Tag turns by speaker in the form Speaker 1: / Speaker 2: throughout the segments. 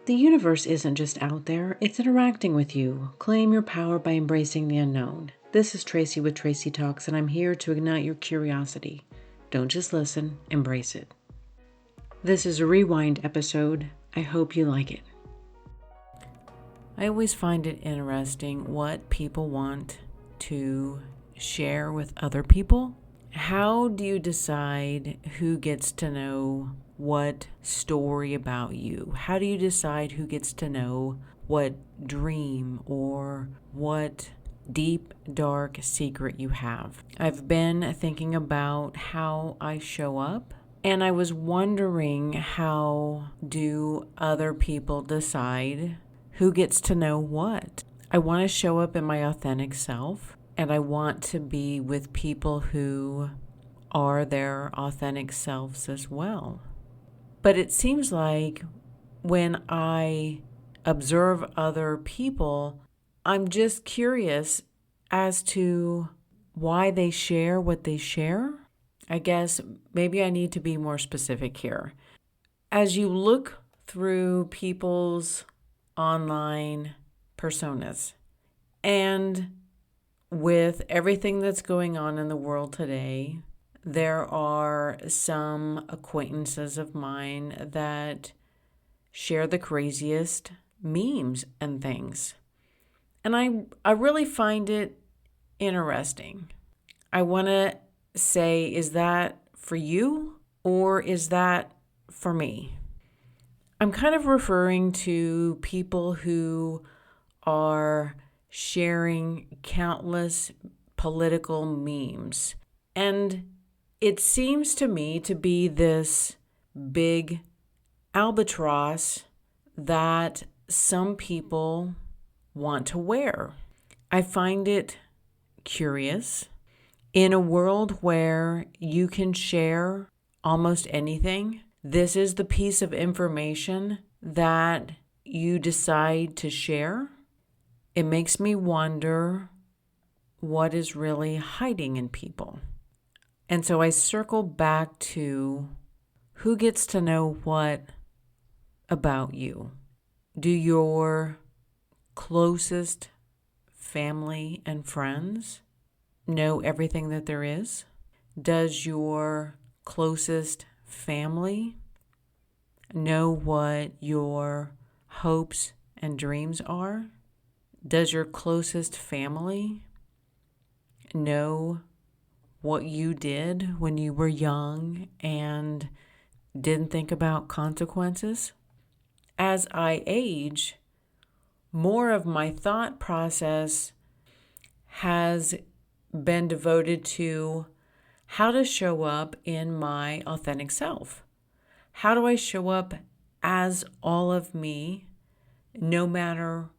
Speaker 1: The universe isn't just out there, it's interacting with you. Claim your power by embracing the unknown. This is Tracy with Tracy Talks, and I'm here to ignite your curiosity. Don't just listen, embrace it. This is a rewind episode. I hope you like it. I always find it interesting what people want to share with other people. How do you decide who gets to know what story about you? How do you decide who gets to know what dream or what deep, dark secret you have? I've been thinking about how I show up, and I was wondering, how do other people decide who gets to know what? I want to show up in my authentic self, and I want to be with people who are their authentic selves as well. But it seems like when I observe other people, I'm just curious as to why they share what they share. I guess maybe I need to be more specific here. As you look through people's online personas, and with everything that's going on in the world today, there are some acquaintances of mine that share the craziest memes and things. And I really find it interesting. I want to say, is that for you or is that for me? I'm kind of referring to people who are sharing countless political memes. And it seems to me to be this big albatross that some people want to wear. I find it curious. In a world where you can share almost anything, this is the piece of information that you decide to share. It makes me wonder what is really hiding in people. And so I circle back to who gets to know what about you. Do your closest family and friends know everything that there is? Does your closest family know what your hopes and dreams are? Does your closest family know what you did when you were young and didn't think about consequences? As I age, more of my thought process has been devoted to how to show up in my authentic self. How do I show up as all of me, no matter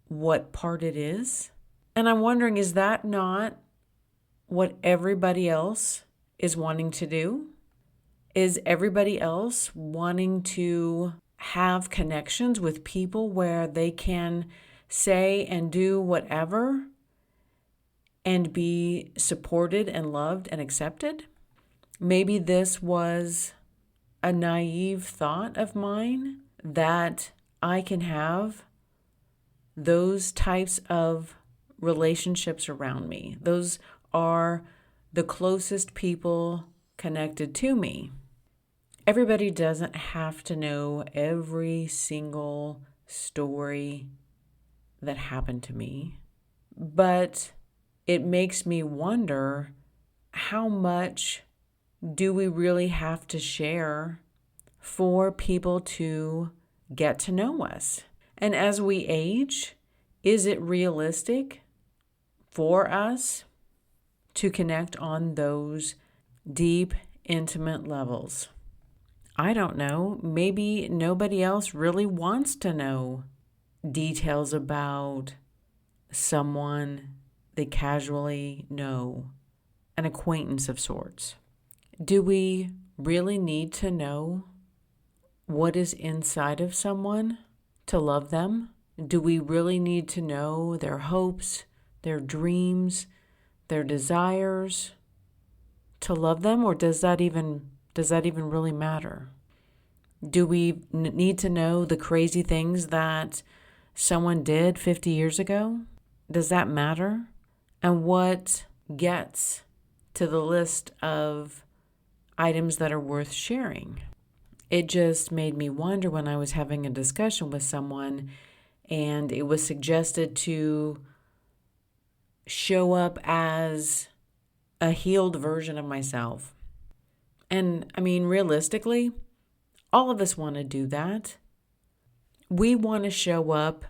Speaker 1: what part it is? And I'm wondering, is that not what everybody else is wanting to do? Is everybody else wanting to have connections with people where they can say and do whatever and be supported and loved and accepted? Maybe this was a naive thought of mine, that I can have those types of relationships around me. Those are the closest people connected to me. Everybody doesn't have to know every single story that happened to me, but it makes me wonder, how much do we really have to share for people to get to know us? And as we age, is it realistic for us to connect on those deep, intimate levels? I don't know. Maybe nobody else really wants to know details about someone they casually know, an acquaintance of sorts. Do we really need to know what is inside of someone to love them? Do we really need to know their hopes, their dreams, their desires to love them? Or does that even really matter? Do we need to know the crazy things that someone did 50 years ago? Does that matter? And what gets to the list of items that are worth sharing? It just made me wonder when I was having a discussion with someone and it was suggested to show up as a healed version of myself. And I mean, realistically, all of us want to do that. We want to show up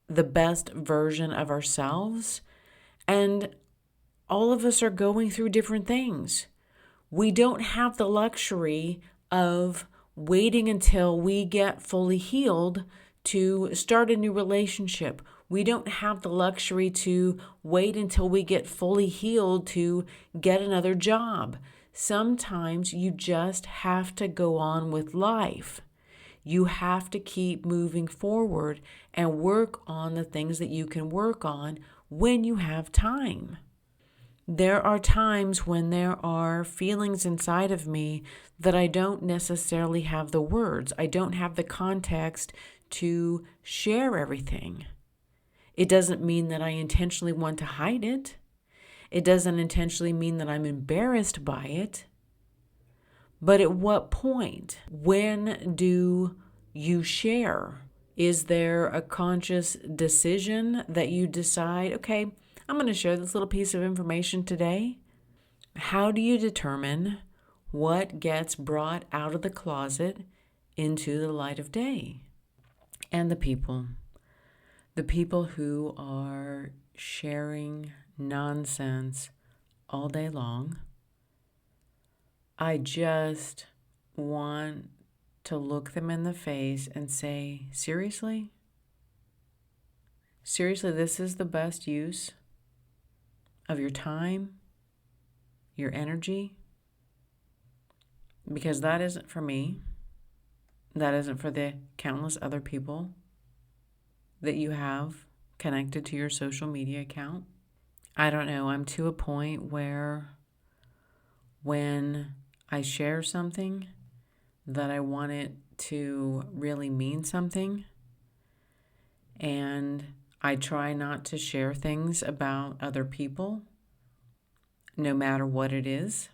Speaker 1: the best version of ourselves, and all of us are going through different things. We don't have the luxury of waiting until we get fully healed to start a new relationship. We don't have the luxury to wait until we get fully healed to get another job. Sometimes you just have to go on with life. You have to keep moving forward and work on the things that you can work on when you have time. There are times when there are feelings inside of me that I don't necessarily have the words. I don't have the context to share everything. It doesn't mean that I intentionally want to hide it. It doesn't intentionally mean that I'm embarrassed by it. But at what point? When do you share? Is there a conscious decision that you decide, okay, I'm going to share this little piece of information today? How do you determine what gets brought out of the closet into the light of day? And the people who are sharing nonsense all day long, I just want to look them in the face and say, seriously? Seriously, this is the best use of your time, your energy? Because that isn't for me. That isn't for the countless other people that you have connected to your social media account. I don't know. I'm to a point where when I share something that I want it to really mean something, and I try not to share things about other people, no matter what it is.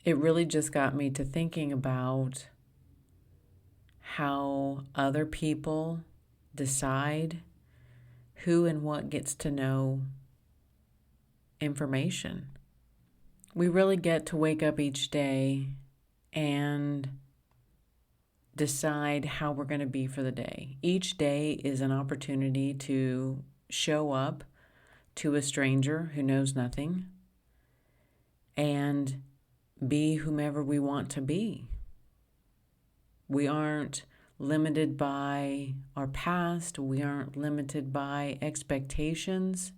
Speaker 1: It really just got me to thinking about how other people decide who and what gets to know information. We really get to wake up each day and decide how we're going to be for the day. Each day is an opportunity to show up to a stranger who knows nothing and be whomever we want to be. We aren't limited by our past. We aren't limited by expectations.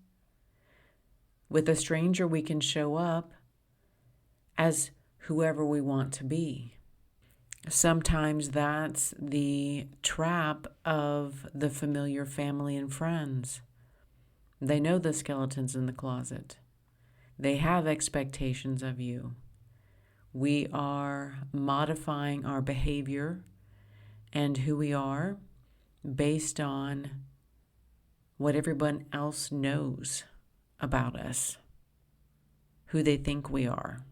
Speaker 1: With a stranger, we can show up as whoever we want to be. Sometimes that's the trap of the familiar family and friends. They know the skeletons in the closet. They have expectations of you. We are modifying our behavior and who we are based on what everyone else knows about us, who they think we are.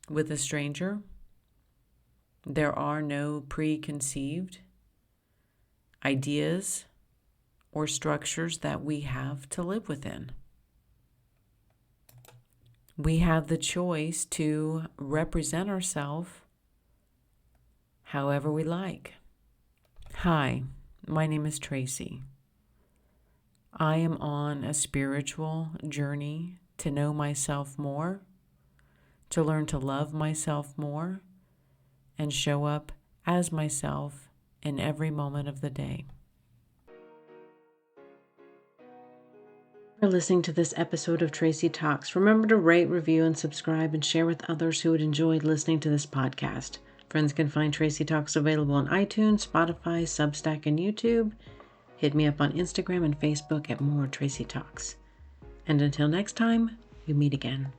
Speaker 1: With a stranger, there are no preconceived ideas or structures that we have to live within. We have the choice to represent ourselves however we like. Hi, my name is Tracy. I am on a spiritual journey to know myself more, to learn to love myself more, and show up as myself in every moment of the day. For listening to this episode of Tracy Talks, remember to rate, review, and subscribe and share with others who would enjoy listening to this podcast. Friends can find Tracy Talks available on iTunes, Spotify, Substack, and YouTube. Hit me up on Instagram and Facebook at More Tracy Talks. And until next time, we meet again.